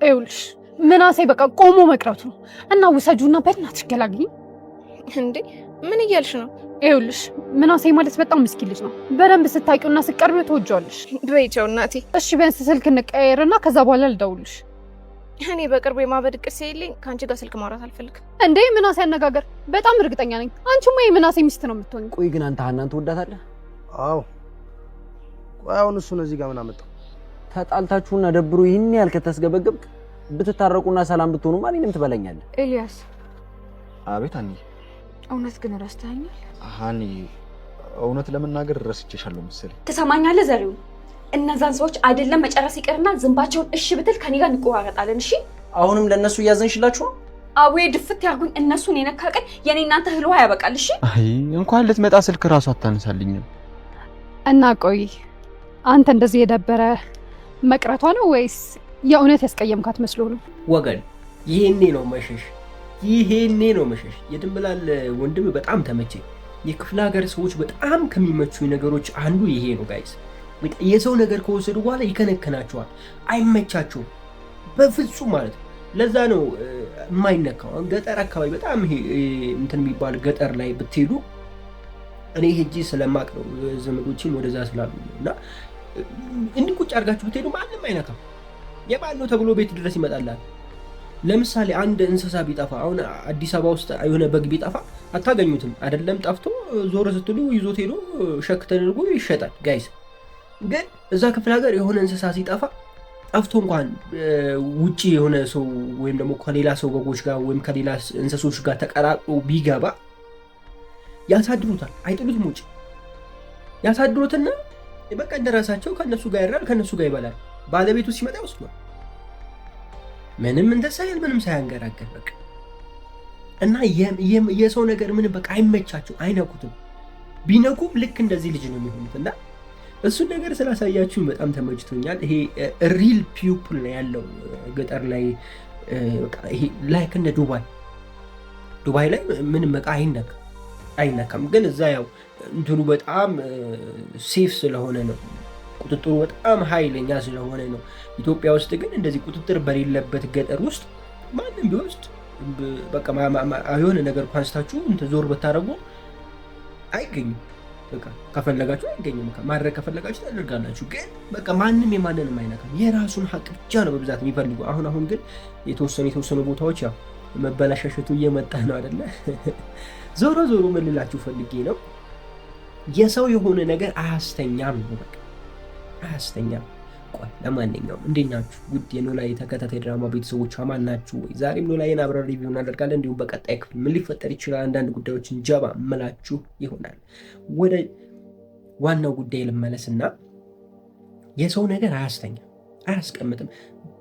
ይኸውልሽ ምናሴ በቃ ቆሞ መቅረቱ ነው እና ውሰጁና በእናትሽ ገላግኝ። እንዴ ምን እያልሽ ነው? ይኸውልሽ ምናሴ ማለት በጣም ምስኪን ልጅ ነው። በደንብ ስታውቂውና ስቀርቢው ትወጂዋለሽ። በይቸው እናቴ። እሺ ቢያንስ ስልክ እንቀያየርና ከዛ በኋላ ልደውልሽ። እኔ በቅርቡ የማበድ እቅድ ሲልኝ ከአንቺ ጋር ስልክ ማውራት አልፈልግም። እንዴ ምናሴ አነጋገር በጣም እርግጠኛ ነኝ አንቺማ የምናሴ ሚስት ነው የምትሆኝ። ቆይ ግን አንተ ሀናን ትወዳታለህ? አዎ። ቆይ አሁን እሱን እዚህ ጋር ምን አመጣው? ተጣልታችሁና ደብሮ ይህን ያህል ከተስገበገብክ ብትታረቁና ሰላም ብትሆኑ ማንንም ትበላኛለህ። ኤልያስ። አቤት አንዬ። እውነት ግን ረስተኸኛል? ሃኒ እውነት ለመናገር ረስቼሻለሁ መሰለኝ። ትሰማኛለህ ዘሪው? እነዛን ሰዎች አይደለም መጨረስ ይቀርና ዝንባቸውን እሺ ብትል ከኔ ጋር እንቆራረጣለን። እሺ አሁንም ለነሱ እያዘንሽላችሁ ነው? አዌ ድፍት ያርጉኝ። እነሱን የነካ ቀን የኔ እናንተ ህልዋ ያበቃል። እሺ አይ እንኳን ልትመጣ ስልክ ራሱ አታነሳልኝም። እና ቆይ አንተ እንደዚህ የደበረ መቅረቷ ነው ወይስ የእውነት ያስቀየምካት መስሎ ነው? ወገን ይሄኔ ነው መሸሽ፣ ይሄኔ ነው መሸሽ። የድንብላል ወንድም በጣም ተመቸኝ። የክፍለ ሀገር ሰዎች በጣም ከሚመቹኝ ነገሮች አንዱ ይሄ ነው ጋይስ። የሰው ነገር ከወሰዱ በኋላ ይከነከናቸዋል፣ አይመቻቸውም በፍጹም ማለት ነው። ለዛ ነው የማይነካው። ገጠር አካባቢ በጣም ይሄ እንትን የሚባል ገጠር ላይ ብትሄዱ እኔ ሄጂ ስለማቅ ነው ዘመዶችን ወደዛ ስላሉ እና እንዲህ ቁጭ አድርጋችሁ ብትሄዱ ማንም አይነካም። የማን ነው ተብሎ ቤት ድረስ ይመጣላል። ለምሳሌ አንድ እንስሳ ቢጠፋ አሁን አዲስ አበባ ውስጥ የሆነ በግ ቢጠፋ አታገኙትም አይደለም። ጠፍቶ ዞር ስትሉ ይዞት ሄዶ ሸክ ተደርጎ ይሸጣል ጋይስ። ግን እዛ ክፍለ ሀገር የሆነ እንስሳ ሲጠፋ ጠፍቶ እንኳን ውጪ የሆነ ሰው ወይም ደግሞ ከሌላ ሰው በጎች ጋር ወይም ከሌላ እንስሶች ጋር ተቀላቅሎ ቢገባ ያሳድሩታል። አይጥሉትም፣ ውጪ ያሳድሩትና በቃ እንደራሳቸው ከነሱ ጋር ያራል፣ ከነሱ ጋር ይበላል። ባለቤቱ ሲመጣ ይወስዷል። ምንም እንደሳይል ምንም ሳያንገራገር በቃ እና የሰው ነገር ምንም በቃ አይመቻቸው፣ አይነኩትም። ቢነኩም ልክ እንደዚህ ልጅ ነው የሚሆኑት እና እሱን ነገር ስላሳያችሁኝ በጣም ተመችቶኛል። ይሄ ሪል ፒፕል ነው ያለው ገጠር ላይ። ይሄ ላይክ እንደ ዱባይ ላይ ምንም በቃ አይነካም። ግን እዛ ያው እንትኑ በጣም ሴፍ ስለሆነ ነው፣ ቁጥጥሩ በጣም ኃይለኛ ስለሆነ ነው። ኢትዮጵያ ውስጥ ግን እንደዚህ ቁጥጥር በሌለበት ገጠር ውስጥ ማንም ቢወስድ በቃ የሆነ ነገር ኳንስታችሁ ዞር ብታደርጉ አይገኝም። በቃ ከፈለጋችሁ አይገኝም። ማድረግ ከፈለጋችሁ ታደርጋላችሁ። ግን በቃ ማንም የማንንም አይነካም። የራሱን ሀቅ ብቻ ነው በብዛት የሚፈልጉ። አሁን ግን የተወሰኑ ቦታዎች ያው መበላሻሸቱ እየመጣ ነው አይደለ? ዞሮ ምን ልላችሁ ፈልጌ ነው፣ የሰው የሆነ ነገር አያስተኛም ነው በቃ አያስተኛም። ቆይ ለማንኛውም እንዴት ናችሁ ውድ የኖላዊ ተከታታይ ድራማ ቤተሰቦች፣ አማን ናችሁ ወይ? ዛሬም ኖላዊን አብረን ሪቪው እናደርጋለን። እንዲሁም በቀጣይ ክፍል ምን ሊፈጠር ይችላል አንዳንድ ጉዳዮችን ጀባ እምላችሁ ይሆናል። ወደ ዋናው ጉዳይ ልመለስና የሰው ነገር አያስተኛም፣ አያስቀምጥም።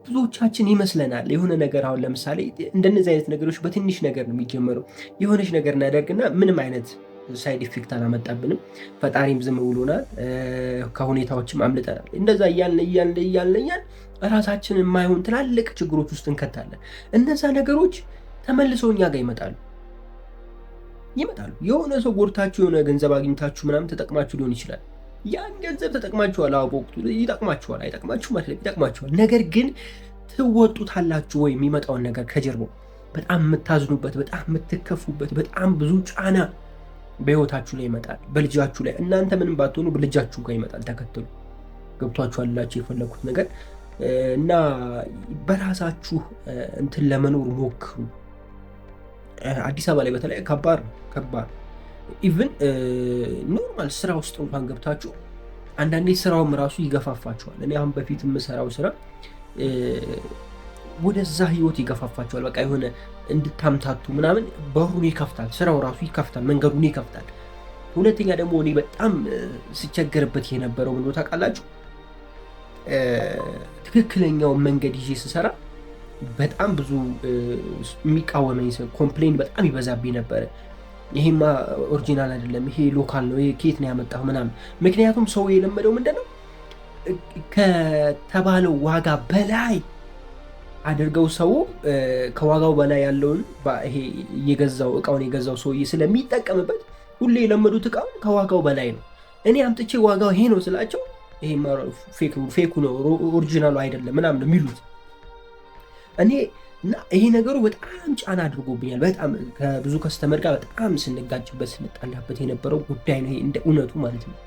ብዙዎቻችን ይመስለናል የሆነ ነገር አሁን ለምሳሌ እንደነዚህ አይነት ነገሮች በትንሽ ነገር ነው የሚጀመረው። የሆነች ነገር እናደርግና ምንም አይነት ሳይድ ኢፌክት አላመጣብንም። ፈጣሪም ዝም ብሎናል፣ ከሁኔታዎችም አምልጠናል። እንደዛ እያልን ራሳችን የማይሆን ትላልቅ ችግሮች ውስጥ እንከታለን። እነዛ ነገሮች ተመልሰው እኛ ጋር ይመጣሉ። የሆነ ሰው ጎድታችሁ የሆነ ገንዘብ አግኝታችሁ ምናምን ተጠቅማችሁ ሊሆን ይችላል። ያን ገንዘብ ተጠቅማችኋል፣ በወቅቱ ይጠቅማችኋል፣ አይጠቅማችሁም ማለት ይጠቅማችኋል። ነገር ግን ትወጡታላችሁ ወይ? የሚመጣውን ነገር ከጀርባው በጣም የምታዝኑበት፣ በጣም የምትከፉበት፣ በጣም ብዙ ጫና በህይወታችሁ ላይ ይመጣል፣ በልጃችሁ ላይ። እናንተ ምንም ባትሆኑ በልጃችሁ ጋር ይመጣል ተከትሎ። ገብቷችኋል ላችሁ የፈለኩት ነገር እና በራሳችሁ እንትን ለመኖር ሞክሩ። አዲስ አበባ ላይ በተለይ ከባድ ነው። ኢቭን ኖርማል ስራ ውስጥ እንኳን ገብታችሁ አንዳንዴ ስራውም ራሱ ይገፋፋችኋል። እኔ አሁን በፊት የምሰራው ስራ ወደዛ ህይወት ይገፋፋችኋል። በቃ የሆነ እንድታምታቱ ምናምን በሩን ይከፍታል፣ ስራው ራሱ ይከፍታል፣ መንገዱን ይከፍታል። ሁለተኛ ደግሞ እኔ በጣም ስቸገርበት የነበረው ምን ታውቃላችሁ? ትክክለኛውን መንገድ ይዤ ስሰራ በጣም ብዙ የሚቃወመኝ ኮምፕሌን በጣም ይበዛብኝ ነበረ። ይሄማ ኦሪጂናል አይደለም፣ ይሄ ሎካል ነው፣ ይሄ ከየት ነው ያመጣው ምናምን። ምክንያቱም ሰው የለመደው ምንድነው ከተባለው ዋጋ በላይ አድርገው ሰው ከዋጋው በላይ ያለውን ይሄ እቃውን የገዛው ሰውዬ ስለሚጠቀምበት ሁሌ የለመዱት እቃውን ከዋጋው በላይ ነው። እኔ አምጥቼ ዋጋው ይሄ ነው ስላቸው ይሄ ፌኩ ነው ኦሪጂናሉ አይደለም ምናምን የሚሉት። እኔ እና ይሄ ነገሩ በጣም ጫና አድርጎብኛል። በጣም ከብዙ ከስተመር ጋር በጣም ስንጋጭበት ስንጣላበት የነበረው ጉዳይ ነው እንደ እውነቱ ማለት ነው።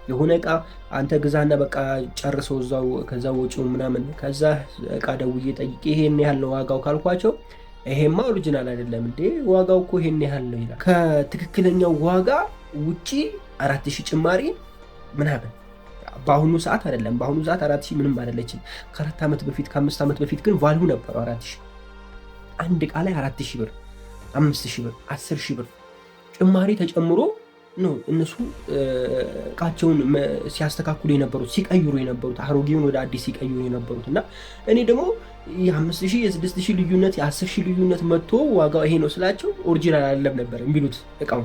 የሆነ እቃ አንተ ግዛና በቃ ጨርሰው እዛው ከዛ ወጪው ምናምን ከዛ እቃ ደውዬ ጠይቄ ይሄን ያህል ነው ዋጋው ካልኳቸው ይሄማ ኦሪጂናል አይደለም እንዴ ዋጋው እኮ ይሄን ያህል ነው ይላል። ከትክክለኛው ዋጋ ውጪ 4000 ጭማሪ ምናምን በአሁኑ ሰዓት አይደለም። በአሁኑ ሰዓት 4000 ምንም አይደለችም። ከ4 ዓመት በፊት ከ5 ዓመት በፊት ግን ቫልዩ ነበረው 4000 አንድ እቃ ላይ 4000 ብር 5000 ብር 10000 ብር ጭማሪ ተጨምሮ ነው እነሱ እቃቸውን ሲያስተካክሉ የነበሩት ሲቀይሩ የነበሩት አሮጌውን ወደ አዲስ ሲቀይሩ የነበሩት እና እኔ ደግሞ የ5000 የ6000 ልዩነት የ10000 ልዩነት መጥቶ ዋጋው ይሄ ነው ስላቸው ኦሪጂናል አይደለም ነበር የሚሉት እቃው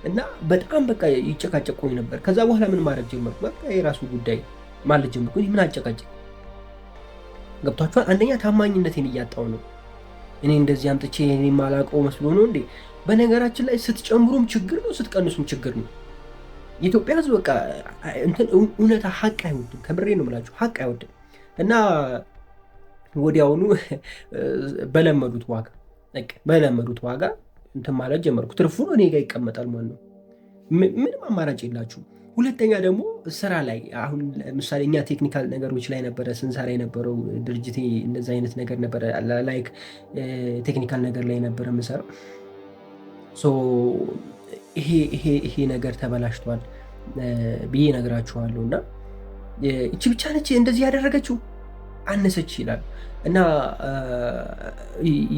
እና በጣም በቃ ይጨቃጨቁኝ ነበር። ከዛ በኋላ ምን ማድረግ ጀመርኩ። በቃ የራሱ ጉዳይ ማለት ጀመርኩ። ምን አጨቃጨቅ ገብቷችኋል? አንደኛ ታማኝነቴን እያጣው ነው። እኔ እንደዚህ አምጥቼ እኔ ማላውቀው መስሎ ነው እንዴ? በነገራችን ላይ ስትጨምሩም ችግር ነው ስትቀንሱም ችግር ነው። የኢትዮጵያ ሕዝብ በቃ እንትን እውነታ ሀቅ አይወድም። ከምሬ ነው የምላችሁ ሀቅ አይወድም። እና ወዲያውኑ በለመዱት ዋጋ እንትን ማለት ጀመርኩ። ትርፉ እኔ ጋር ይቀመጣል ማለት ነው። ምንም አማራጭ የላችሁ። ሁለተኛ ደግሞ ስራ ላይ አሁን ለምሳሌ እኛ ቴክኒካል ነገሮች ላይ ነበረ ስንሰራ የነበረው ድርጅቴ እንደዛ አይነት ነገር ነበረ ላይክ ቴክኒካል ነገር ላይ ነበረ የምሰራው። ይሄ ነገር ተበላሽቷል ብዬ እነግራችኋለሁ እና እቺ ብቻ ነች እንደዚህ ያደረገችው አነሰች ይላል እና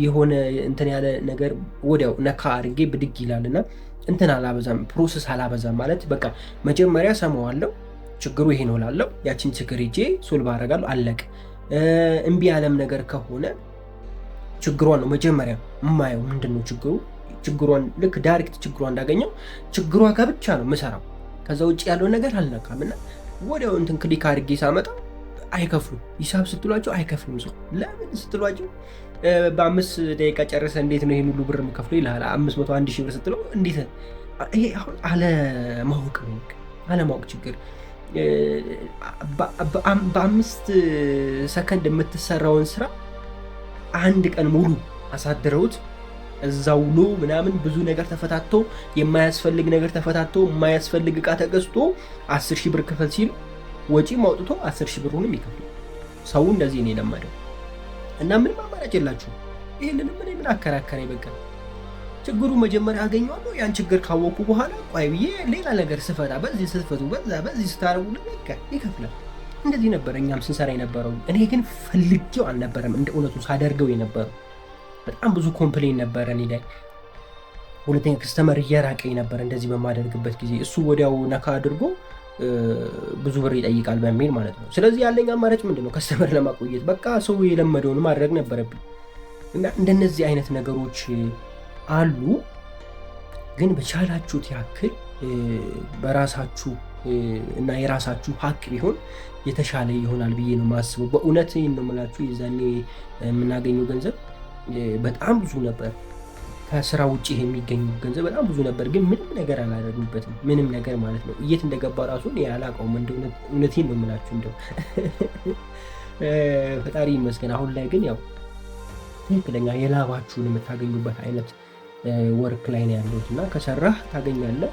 የሆነ እንትን ያለ ነገር ወዲያው ነካ አድርጌ ብድግ ይላል እና እንትን አላበዛም፣ ፕሮሰስ አላበዛም ማለት በቃ መጀመሪያ ሰማዋለሁ ችግሩ ይሄ ነው ላለው ያችን ችግር ሄጄ ሶልቭ አደርጋለሁ አለቅ። እምቢ ያለም ነገር ከሆነ ችግሯን ነው መጀመሪያ የማየው ምንድነው ችግሯን ልክ ዳይሬክት ችግሯን እንዳገኘው ችግሯ ጋር ብቻ ነው የምሰራው። ከዛ ውጭ ያለውን ነገር አልነካም እና ወዲያው እንትን ክሊክ አድርጌ ሳመጣ አይከፍሉም። ሂሳብ ስትሏቸው አይከፍሉም። ሰው ለምን ስትሏቸው በ5 ደቂቃ ጨርሰ እንዴት ነው ይሄን ሁሉ ብር የምከፍለው ይልሃል። 500 1000 ብር ስትለው እንዴት ይሄ አሁን አለማወቅ ነው። አለማወቅ ችግር በ5 ሰከንድ የምትሰራውን ስራ አንድ ቀን ሙሉ አሳድረውት እዛው ውሎ ምናምን ብዙ ነገር ተፈታቶ የማያስፈልግ ነገር ተፈታቶ የማያስፈልግ እቃ ተገዝቶ 10000 ብር ክፈል ሲሉ ወጪ ማውጥቶ 10000 ብሩንም ይከፍሉ። ሰው እንደዚህ ነው የለመደው እና ምንም አማራጭ የላችሁ። ይሄንንም ምን አከራከረኝ። በቃ ችግሩ መጀመሪያ አገኘዋለሁ። ያን ችግር ካወቁ በኋላ ቆይ ብዬ ሌላ ነገር ስፈታ በዚህ ስትፈቱ በዚህ ስታረጉ ለበቃ ይከፍላል። እንደዚህ ነበር እኛም ስንሰራ የነበረው። እኔ ግን ፈልጌው አልነበረም እንደ እውነቱ ሳደርገው የነበረው። በጣም ብዙ ኮምፕሌን ነበር እኔ ላይ። ሁለተኛ ከስተመር እየራቀኝ ነበር እንደዚህ በማደርግበት ጊዜ። እሱ ወዲያው ነካ አድርጎ ብዙ ብር ይጠይቃል በሚል ማለት ነው። ስለዚህ ያለኝ አማራጭ ምንድነው? ከስተመር ለማቆየት በቃ ሰው የለመደውን ማድረግ ነበረብኝ እና እንደነዚህ አይነት ነገሮች አሉ። ግን በቻላችሁት ያክል በራሳችሁ እና የራሳችሁ ሀቅ ቢሆን የተሻለ ይሆናል ብዬ ነው የማስበው። በእውነት ነው የምላችሁ። የዛኔ የምናገኘው ገንዘብ በጣም ብዙ ነበር። ከስራ ውጭ የሚገኙ ገንዘብ በጣም ብዙ ነበር። ግን ምንም ነገር አላደረግንበትም። ምንም ነገር ማለት ነው። የት እንደገባ ራሱ ያላቀውም። እውነቴን ነው የምላችሁ። እንደው ፈጣሪ ይመስገን። አሁን ላይ ግን ያው ትክክለኛ የላባችሁን የምታገኙበት አይነት ወርክ ላይ ነው ያለሁት እና ከሰራህ ታገኛለህ፣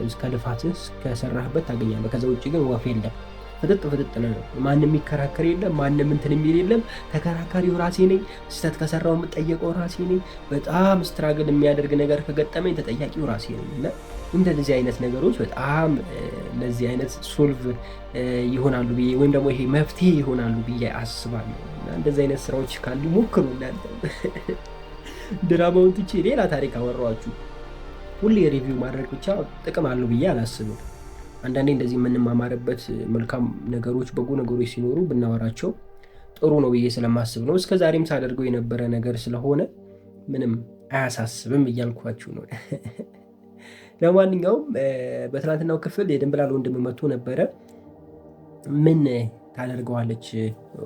እስከ ልፋትህ ከሰራህበት ታገኛለህ። ከዛ ውጭ ግን ወፍ የለም። ፍጥጥ ነው። ማንም የሚከራከር የለም። ማንም እንትን የሚል የለም። ተከራካሪው ራሴ ነኝ። ስህተት ከሰራው የምጠየቀው ራሴ ነኝ። በጣም ስትራግል የሚያደርግ ነገር ከገጠመኝ ተጠያቂው ራሴ ነኝ እና እንደዚህ አይነት ነገሮች በጣም ለዚህ አይነት ሶልቭ ይሆናሉ ብዬ ወይም ደግሞ ይሄ መፍትሄ ይሆናሉ ብዬ አስባለሁ እና እንደዚህ አይነት ስራዎች ካሉ ሞክሩ። እናንተ ድራማውን ትቼ ሌላ ታሪክ አወራኋችሁ። ሁሌ ሪቪው ማድረግ ብቻ ጥቅም አለው ብዬ አላስብም። አንዳንዴ እንደዚህ የምንማማርበት መልካም ነገሮች በጎ ነገሮች ሲኖሩ ብናወራቸው ጥሩ ነው ብዬ ስለማስብ ነው። እስከ ዛሬም ሳደርገው የነበረ ነገር ስለሆነ ምንም አያሳስብም እያልኳችሁ ነው። ለማንኛውም በትናንትናው ክፍል የድንብላል ወንድም መጥቶ ነበረ። ምን ታደርገዋለች?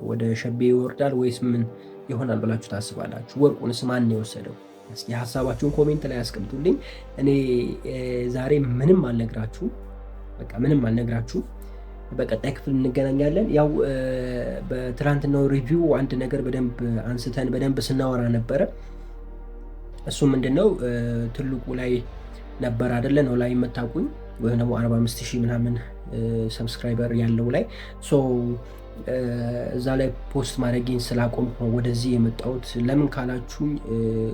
ወደ ሸቤ ይወርዳል ወይስ ምን ይሆናል ብላችሁ ታስባላችሁ? ወርቁንስ ማን የወሰደው? የሀሳባችሁን ኮሜንት ላይ አስቀምጡልኝ። እኔ ዛሬ ምንም አልነግራችሁም። በቃ ምንም አልነግራችሁም። በቀጣይ ክፍል እንገናኛለን። ያው በትናንትናው ሪቪው አንድ ነገር በደንብ አንስተን በደንብ ስናወራ ነበረ። እሱ ምንድነው ትልቁ ላይ ነበር አይደለ? ነው ላይ የምታውቁኝ ወይም ደግሞ 45,000 ምናምን ሰብስክራይበር ያለው ላይ እዛ ላይ ፖስት ማድረጌን ስላቆምኩ ነው ወደዚህ የመጣሁት። ለምን ካላችሁኝ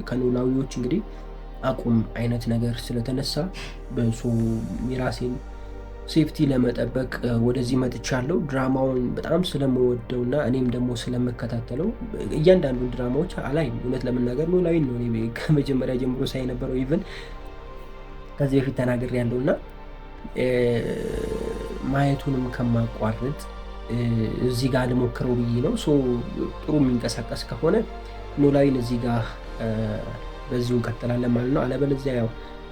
ከኖላዊዎች እንግዲህ አቁም አይነት ነገር ስለተነሳ የራሴን ሴፍቲ ለመጠበቅ ወደዚህ መጥቻለሁ። ድራማውን በጣም ስለምወደውና እኔም ደግሞ ስለምከታተለው እያንዳንዱን ድራማዎች አላይም። እውነት ለመናገር ኖላዊ ነው ከመጀመሪያ ጀምሮ ሳይ ነበረው። ኢቭን ከዚህ በፊት ተናግሬ ያለውና ማየቱንም ከማቋረጥ እዚህ ጋር ልሞክረው ብዬ ነው። ጥሩ የሚንቀሳቀስ ከሆነ ኖላዊን እዚህ ጋር በዚሁ እንቀጥላለን ማለት ነው። አለበለዚያ ያው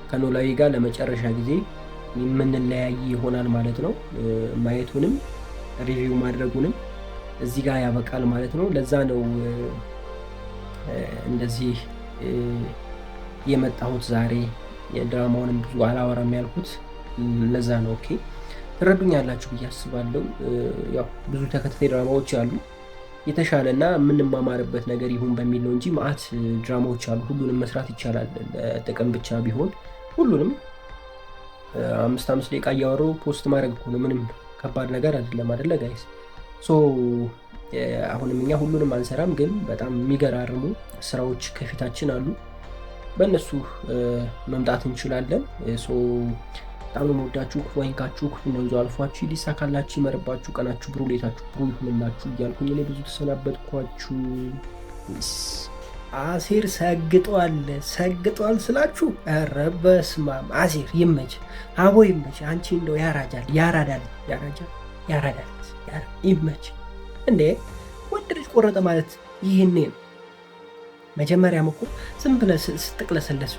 ከኖላዊ ጋር ለመጨረሻ ጊዜ የምንለያይ ይሆናል ማለት ነው። ማየቱንም ሪቪው ማድረጉንም እዚህ ጋር ያበቃል ማለት ነው። ለዛ ነው እንደዚህ የመጣሁት ዛሬ። ድራማውንም ብዙ አላወራም ያልኩት ለዛ ነው። ኦኬ ትረዱኛላችሁ ብዬ አስባለሁ። ያው ብዙ ተከታታይ ድራማዎች አሉ፣ የተሻለና የምንማማርበት ነገር ይሁን በሚል ነው እንጂ ማአት ድራማዎች አሉ። ሁሉንም መስራት ይቻላል ጥቅም ብቻ ቢሆን። ሁሉንም 5 ደቂቃ እያወሩ ፖስት ማድረግ እኮ ነው። ምንም ከባድ ነገር አይደለም አይደለ ጋይስ? አሁንም እኛ ሁሉንም አንሰራም፣ ግን በጣም የሚገራርሙ ስራዎች ከፊታችን አሉ። በእነሱ መምጣት እንችላለን። በጣም ነው የምወዳችሁ። ክፉ አይንካችሁ፣ ክፉ መንዞ አልፏችሁ፣ ሊሳካላችሁ፣ ይመርባችሁ፣ ቀናችሁ ብሩ፣ ሌታችሁ ብሩ ይሁንላችሁ እያልኩኝ እኔ ብዙ ተሰናበትኳችሁ። አሴር ሰግጧል ስላችሁ፣ ኧረ በስመ አብ አሴር ይመች፣ አቦ ይመች። አንቺ እንደው ያራዳል ይመች እንዴ! ወንድ ልጅ ቆረጠ ማለት ይህኔ ነው። መጀመሪያም እኮ ዝም ብለህ ስትቅለሰለስ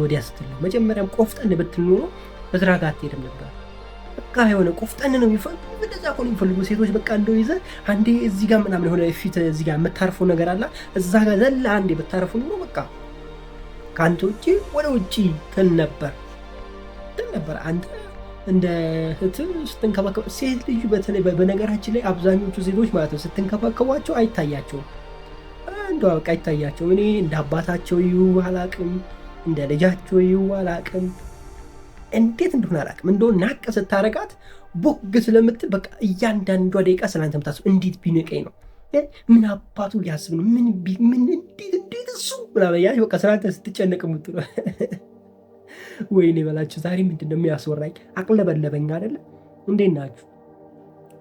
ወዲያ ስትል ነው። መጀመሪያም ቆፍጠን ብትል ኖሮ በዝራ ጋር አትሄድም ነበር። በቃ የሆነ ቆፍጠን ነው የሚፈልጉ፣ እንደዛ እኮ ነው የሚፈልጉ ሴቶች። በቃ እንደው ይዘህ አንዴ እዚህ ጋር ምናምን የሆነ ፊት እዚህ ጋር የምታርፈው ነገር አለ፣ እዛ ጋር ዘላ አንዴ ብታርፉ ነው በቃ ከአንተ ውጭ ወደ ውጭ ትል ነበር። አንተ እንደ እህት ስትንከባከብ ሴት ልጁ በተለይ በነገራችን ላይ አብዛኞቹ ሴቶች ማለት ነው ስትንከባከቧቸው አይታያቸውም። እንደው በቃ አይታያቸውም። እኔ እንደ አባታቸው ይሁ አላቅም፣ እንደ ልጃቸው ይሁ አላቅም፣ እንዴት እንደሆነ አላቅም። እንደው ናቅ ስታረጋት ቦግ ስለምትል በቃ እያንዳንዷ ደቂቃ ስላንተ ምታስብ እንዴት ቢንቀኝ ነው፣ ምን አባቱ ሊያስብ ነው፣ ምን እንዴት እሱ ምናምን ያች በቃ ስላንተ ስትጨነቅ የምትለው ወይኔ በላችሁ። ዛሬ ምንድን ነው የሚያስወራኝ? አቅለበለበኝ አይደለ? እንዴት ናችሁ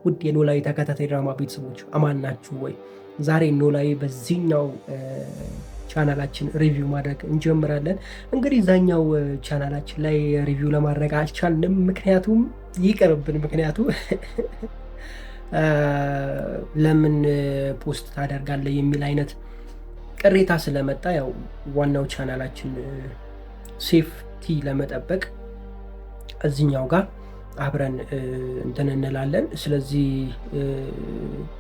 ውድ የኖላዊ ተከታታይ ድራማ ቤተሰቦች? አማን ናችሁ ወይ? ዛሬ ኖላዊ በዚህኛው ቻናላችን ሪቪው ማድረግ እንጀምራለን። እንግዲህ እዛኛው ቻናላችን ላይ ሪቪው ለማድረግ አልቻልንም፣ ምክንያቱም ይቀርብን። ምክንያቱ ለምን ፖስት ታደርጋለህ የሚል አይነት ቅሬታ ስለመጣ ያው ዋናው ቻናላችን ሴፍቲ ለመጠበቅ እዚህኛው ጋር አብረን እንትን እንላለን። ስለዚህ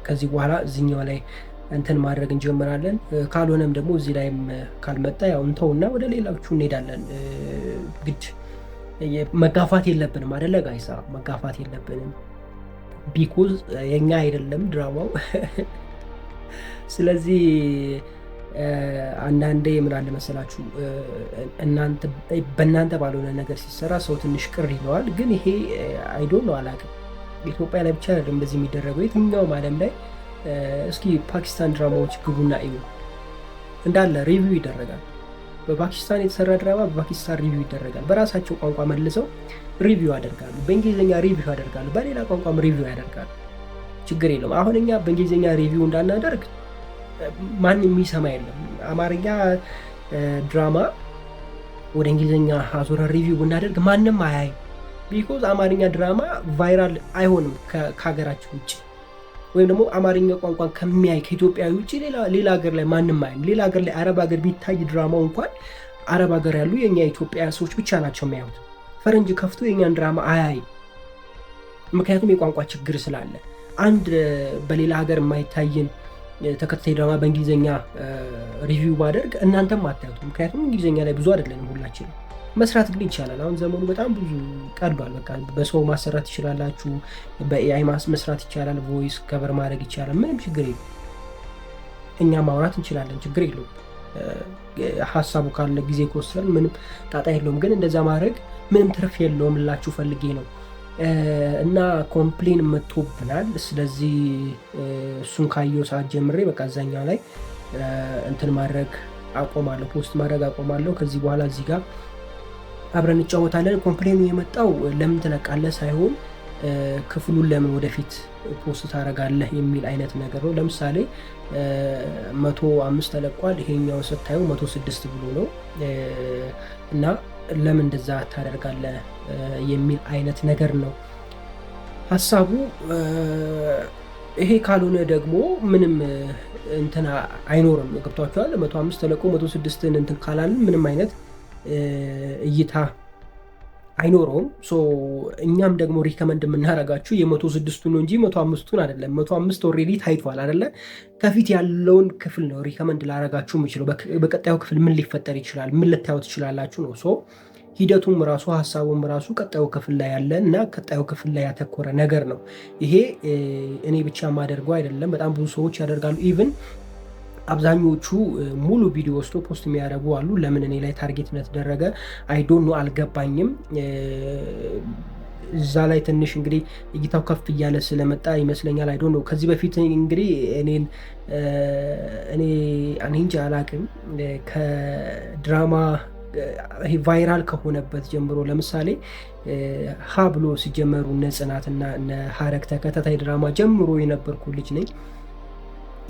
ከዚህ በኋላ እዚህኛው ላይ እንትን ማድረግ እንጀምራለን። ካልሆነም ደግሞ እዚህ ላይም ካልመጣ ያው እንተውና ወደ ሌሎቹ እንሄዳለን። ግድ መጋፋት የለብንም አይደለ ጋይሳ? መጋፋት የለብንም ቢኮዝ የኛ አይደለም ድራማው። ስለዚህ አንዳንዴ ምን አለ መሰላችሁ በእናንተ ባልሆነ ነገር ሲሰራ ሰው ትንሽ ቅር ይለዋል። ግን ይሄ አይዶን ነው አላውቅም፣ ኢትዮጵያ ላይ ብቻ አይደለም እንደዚህ የሚደረገው፣ የትኛውም ዓለም ላይ። እስኪ ፓኪስታን ድራማዎች ግቡና እዩ፣ እንዳለ ሪቪው ይደረጋል። በፓኪስታን የተሰራ ድራማ በፓኪስታን ሪቪው ይደረጋል። በራሳቸው ቋንቋ መልሰው ሪቪው ያደርጋሉ። በእንግሊዝኛ ሪቪው ያደርጋሉ፣ በሌላ ቋንቋም ሪቪው ያደርጋሉ። ችግር የለውም። አሁን እኛ በእንግሊዝኛ ሪቪው እንዳናደርግ ማንም የሚሰማ የለም። አማርኛ ድራማ ወደ እንግሊዝኛ አዞረ ሪቪው ብናደርግ ማንም አያይ። ቢኮዝ አማርኛ ድራማ ቫይራል አይሆንም ከሀገራችን ውጭ፣ ወይም ደግሞ አማርኛ ቋንቋን ከሚያይ ከኢትዮጵያዊ ውጭ ሌላ ሀገር ላይ ማንም አያይም። ሌላ ሀገር ላይ አረብ ሀገር ቢታይ ድራማው እንኳን አረብ ሀገር ያሉ የኛ ኢትዮጵያ ሰዎች ብቻ ናቸው የሚያዩት። ፈረንጅ ከፍቶ የኛን ድራማ አያይ፣ ምክንያቱም የቋንቋ ችግር ስላለ። አንድ በሌላ ሀገር የማይታይን ተከታታይ ድራማ በእንግሊዝኛ ሪቪው ባደርግ እናንተም አታዩት፣ ምክንያቱም እንግሊዝኛ ላይ ብዙ አይደለንም ሁላችንም። መስራት ግን ይቻላል። አሁን ዘመኑ በጣም ብዙ ቀሏል። በቃ በሰው ማሰራት ትችላላችሁ፣ በኤአይ መስራት ይቻላል፣ ቮይስ ከቨር ማድረግ ይቻላል። ምንም ችግር የለም። እኛ ማውራት እንችላለን፣ ችግር የለውም። ሀሳቡ ካለ ጊዜ ከወሰድን ምንም ጣጣ የለውም። ግን እንደዛ ማድረግ ምንም ትርፍ የለውም ልላችሁ ፈልጌ ነው። እና ኮምፕሌን መጥቶብናል። ስለዚህ እሱን ካየው ሰዓት ጀምሬ በቃ እዛኛው ላይ እንትን ማድረግ አቆማለሁ፣ ፖስት ማድረግ አቆማለሁ። ከዚህ በኋላ እዚህ ጋር አብረን እንጫወታለን። ኮምፕሌኑ የመጣው ለምን ትለቃለህ ሳይሆን ክፍሉን ለምን ወደፊት ፖስት ታደርጋለህ የሚል አይነት ነገር ነው። ለምሳሌ 105 ተለቋል፣ ይሄኛው ስታዩ 106 ብሎ ነው እና ለምን እንደዛ ታደርጋለህ የሚል አይነት ነገር ነው ሀሳቡ። ይሄ ካልሆነ ደግሞ ምንም እንትን አይኖርም። ገብቷችኋል? 105 ተለቆ 106ን እንትን ካላልን ምንም አይነት እይታ አይኖረውም። እኛም ደግሞ ሪከመንድ የምናደርጋችሁ የ106ቱን ነው እንጂ 105ቱን አይደለም። 105 ኦልሬዲ ታይቷል አይደለ? ከፊት ያለውን ክፍል ነው ሪከመንድ ላደርጋችሁ የምችለው። በቀጣዩ ክፍል ምን ሊፈጠር ይችላል፣ ምን ልታዩ ትችላላችሁ ነው። ሂደቱም ራሱ ሀሳቡም ራሱ ቀጣዩ ክፍል ላይ ያለ እና ቀጣዩ ክፍል ላይ ያተኮረ ነገር ነው። ይሄ እኔ ብቻ የማደርገው አይደለም፣ በጣም ብዙ ሰዎች ያደርጋሉ። ኢቭን አብዛኞቹ ሙሉ ቪዲዮ ወስዶ ፖስት የሚያደርጉ አሉ። ለምን እኔ ላይ ታርጌት እንደተደረገ አይዶኖ አልገባኝም። እዛ ላይ ትንሽ እንግዲህ እይታው ከፍ እያለ ስለመጣ ይመስለኛል። አይዶኖ ከዚህ በፊት እንግዲህ እኔ እንጃ አላቅም ከድራማ ቫይራል ከሆነበት ጀምሮ ለምሳሌ ሀ ብሎ ሲጀመሩ እነ ጽናትና እነ ሀረግ ተከታታይ ድራማ ጀምሮ የነበርኩ ልጅ ነኝ።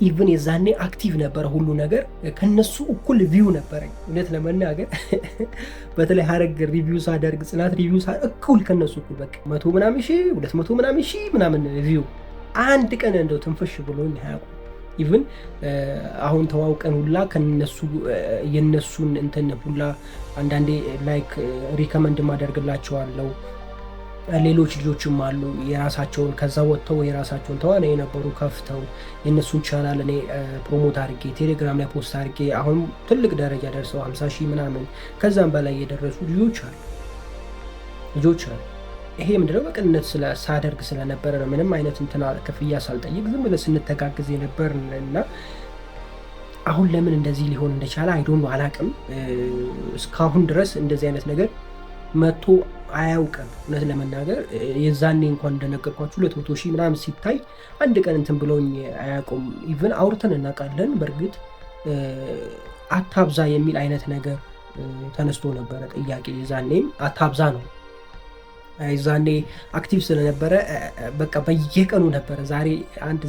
ኢቭን የዛኔ አክቲቭ ነበረ ሁሉ ነገር፣ ከነሱ እኩል ቪው ነበረኝ እውነት ለመናገር በተለይ ሀረግ ሪቪው ሳደርግ ጽናት ሪቪው እኩል ከነሱ እኩል በቃ 100 ምናምን ሺህ 200 ምናምን ሺህ ምናምን ቪው አንድ ቀን እንደው ትንፍሽ ብሎኝ አያውቁም። ኢቭን አሁን ተዋውቀን ሁላ ከነሱ የነሱን እንትን ሁላ አንዳንዴ ላይክ ሪከመንድ ማደርግላቸዋለሁ። ሌሎች ልጆችም አሉ የራሳቸውን ከዛ ወጥተው የራሳቸውን ተዋናይ የነበሩ ከፍተው የነሱን ቻናል እኔ ፕሮሞት አድርጌ ቴሌግራም ላይ ፖስት አድርጌ አሁን ትልቅ ደረጃ ደርሰው 50 ሺህ ምናምን ከዛም በላይ የደረሱ ልጆች አሉ። ይሄ ምንድነው በቅንነት ሳደርግ ስለነበረ ነው። ምንም አይነት እንትና ክፍያ ሳልጠይቅ ዝም ብለን ስንተጋግዝ የነበር እና አሁን ለምን እንደዚህ ሊሆን እንደቻለ አይዶን አላቅም። እስካሁን ድረስ እንደዚህ አይነት ነገር መጥቶ አያውቅም። እውነት ለመናገር የዛኔ እንኳን እንደነገርኳችሁ 200 ሺህ ምናምን ሲታይ አንድ ቀን እንትን ብለውኝ አያውቁም። ኢቭን አውርተን እናውቃለን። በእርግጥ አታብዛ የሚል አይነት ነገር ተነስቶ ነበረ ጥያቄ። የዛኔም አታብዛ ነው። ዛኔ አክቲቭ ስለነበረ በቃ በየቀኑ ነበረ ዛሬ አንድ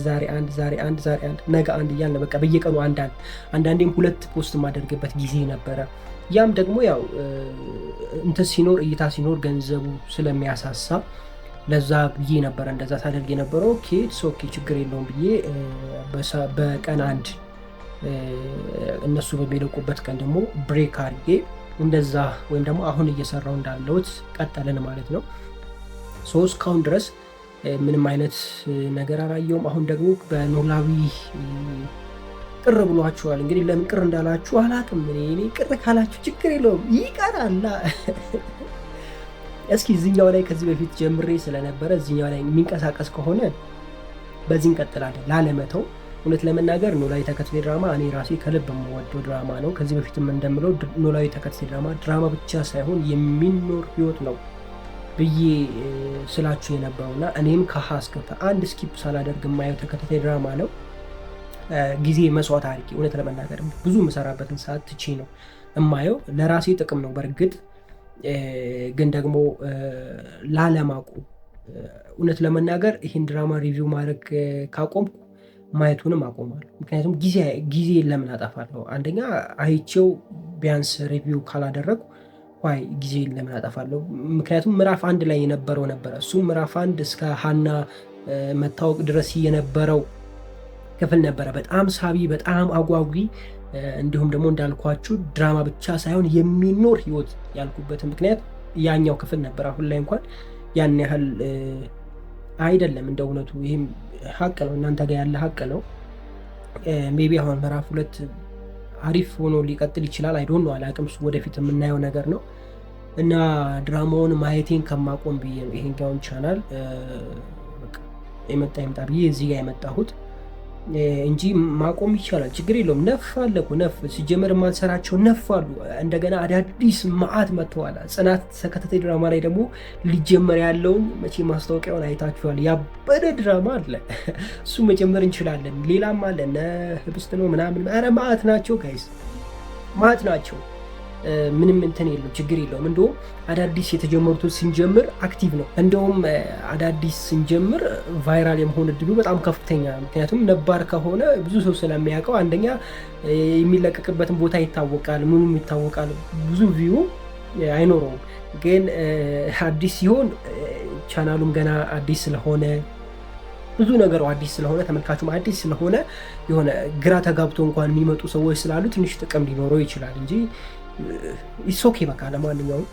ነገ አንድ እያልን በቃ በየቀኑ አንዳንዴም 2 ፖስት የማደርግበት ጊዜ ነበረ። ያም ደግሞ ያው እንትን ሲኖር እይታ ሲኖር ገንዘቡ ስለሚያሳሳ ለዛ ብዬ ነበረ እንደዛ ታደርግ የነበረው። ኦኬ ችግር የለውም ብዬ በቀን አንድ እነሱ በሚለቁበት ቀን ደግሞ ብሬክ አድርጌ እንደዛ ወይም ደግሞ አሁን እየሰራው እንዳለሁት ቀጠልን ማለት ነው። እስካሁን ድረስ ምንም አይነት ነገር አላየውም። አሁን ደግሞ በኖላዊ ቅር ብሏችኋል። እንግዲህ ለምን ቅር እንዳላችሁ አላውቅም። እኔ ቅር ካላችሁ ችግር የለውም ይቀራል። እስኪ እዚህኛው ላይ ከዚህ በፊት ጀምሬ ስለነበረ እዚህኛው ላይ የሚንቀሳቀስ ከሆነ በዚህ እንቀጥላለን ላለመተው። እውነት ለመናገር ኖላዊ ተከታታይ ድራማ እኔ ራሴ ከልብ የምወደው ድራማ ነው። ከዚህ በፊትም እንደምለው ኖላዊ ተከታታይ ድራማ ብቻ ሳይሆን የሚኖር ህይወት ነው ብዬ ስላችሁ የነበረውና እኔም ከሀ እስከ ፐ አንድ ስኪፕ ሳላደርግ የማየው ተከታታይ ድራማ ነው። ጊዜ መስዋዕት አድርጌ እውነት ለመናገር ብዙ የምሰራበትን ሰዓት ትቼ ነው የማየው። ለራሴ ጥቅም ነው በእርግጥ ግን ደግሞ ላለማቆም እውነት ለመናገር ይህን ድራማ ሪቪው ማድረግ ካቆምኩ ማየቱንም አቆማለሁ። ምክንያቱም ጊዜ ለምን አጠፋለሁ? አንደኛ አይቼው ቢያንስ ሪቪው ካላደረጉ ጊዜ ለምን አጠፋለሁ? ምክንያቱም ምዕራፍ 1 ላይ የነበረው ነበረ። እሱ ምዕራፍ 1 እስከ ሀና መታወቅ ድረስ የነበረው ክፍል ነበረ። በጣም ሳቢ፣ በጣም አጓጊ እንዲሁም ደግሞ እንዳልኳችሁ ድራማ ብቻ ሳይሆን የሚኖር ህይወት ያልኩበት ምክንያት ያኛው ክፍል ነበር። አሁን ላይ እንኳን ያን ያህል አይደለም እንደ እውነቱ። ይህም ሀቅ ነው፣ እናንተ ጋር ያለ ሀቅ ነው። ሜቢ አሁን ምዕራፍ 2 አሪፍ ሆኖ ሊቀጥል ይችላል። አይዶን ነው አላውቅም። እሱ ወደፊት የምናየው ነገር ነው። እና ድራማውን ማየቴን ከማቆም ብዬ ነው ይሄኛውን ቻናል የመጣ ይምጣ ብዬ እዚህ ጋር የመጣሁት እንጂ ማቆም ይቻላል፣ ችግር የለውም። ነፍ አለ እኮ ነፍ ሲጀመር የማንሰራቸው ነፍ አሉ። እንደገና አዳዲስ መዓት መጥተዋል። ጽናት ተከታታይ ድራማ ላይ ደግሞ ሊጀመር ያለውን መቼ ማስታወቂያውን አይታችኋል። ያበደ ድራማ አለ፣ እሱ መጀመር እንችላለን። ሌላም አለ እነ ህብስት ነው ምናምን፣ ኧረ መዓት ናቸው ጋይስ፣ መዓት ናቸው። ምንም እንትን የለም፣ ችግር የለውም። እንደውም አዳዲስ የተጀመሩትን ስንጀምር አክቲቭ ነው። እንደውም አዳዲስ ስንጀምር ቫይራል የመሆን እድሉ በጣም ከፍተኛ፣ ምክንያቱም ነባር ከሆነ ብዙ ሰው ስለሚያውቀው አንደኛ የሚለቀቅበትን ቦታ ይታወቃል፣ ምኑም ይታወቃል፣ ብዙ ቪው አይኖረውም። ግን አዲስ ሲሆን ቻናሉም ገና አዲስ ስለሆነ ብዙ ነገሩ አዲስ ስለሆነ ተመልካቹም አዲስ ስለሆነ የሆነ ግራ ተጋብቶ እንኳን የሚመጡ ሰዎች ስላሉ ትንሽ ጥቅም ሊኖረው ይችላል እንጂ ኢሶኬ በቃ። ለማንኛውም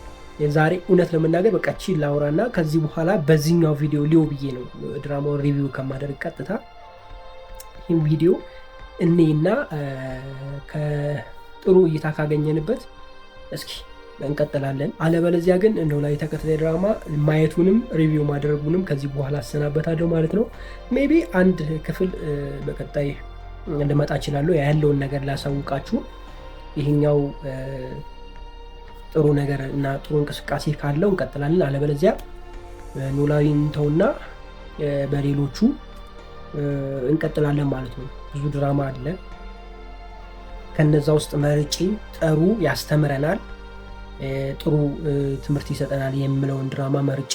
ዛሬ እውነት ለመናገር በቃ ቺል ላውራና ከዚህ በኋላ በዚህኛው ቪዲዮ ሊዮ ብዬ ነው ድራማውን ሪቪው ከማደርግ ቀጥታ ይህም ቪዲዮ እኔና ከጥሩ እይታ ካገኘንበት እስኪ እንቀጥላለን። አለበለዚያ ግን ኖላዊ ተከታታይ ድራማ ማየቱንም ሪቪው ማድረጉንም ከዚህ በኋላ አሰናበታለሁ ማለት ነው። ሜቢ አንድ ክፍል በቀጣይ ልመጣ እችላለሁ ያለውን ነገር ላሳውቃችሁ። ይሄኛው ጥሩ ነገር እና ጥሩ እንቅስቃሴ ካለው እንቀጥላለን። አለበለዚያ ኖላዊን ተውና በሌሎቹ እንቀጥላለን ማለት ነው። ብዙ ድራማ አለ። ከነዛ ውስጥ መርጬ ጥሩ ያስተምረናል፣ ጥሩ ትምህርት ይሰጠናል የምለውን ድራማ መርጬ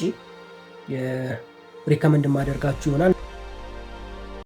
ሪከመንድ ማደርጋችሁ ይሆናል።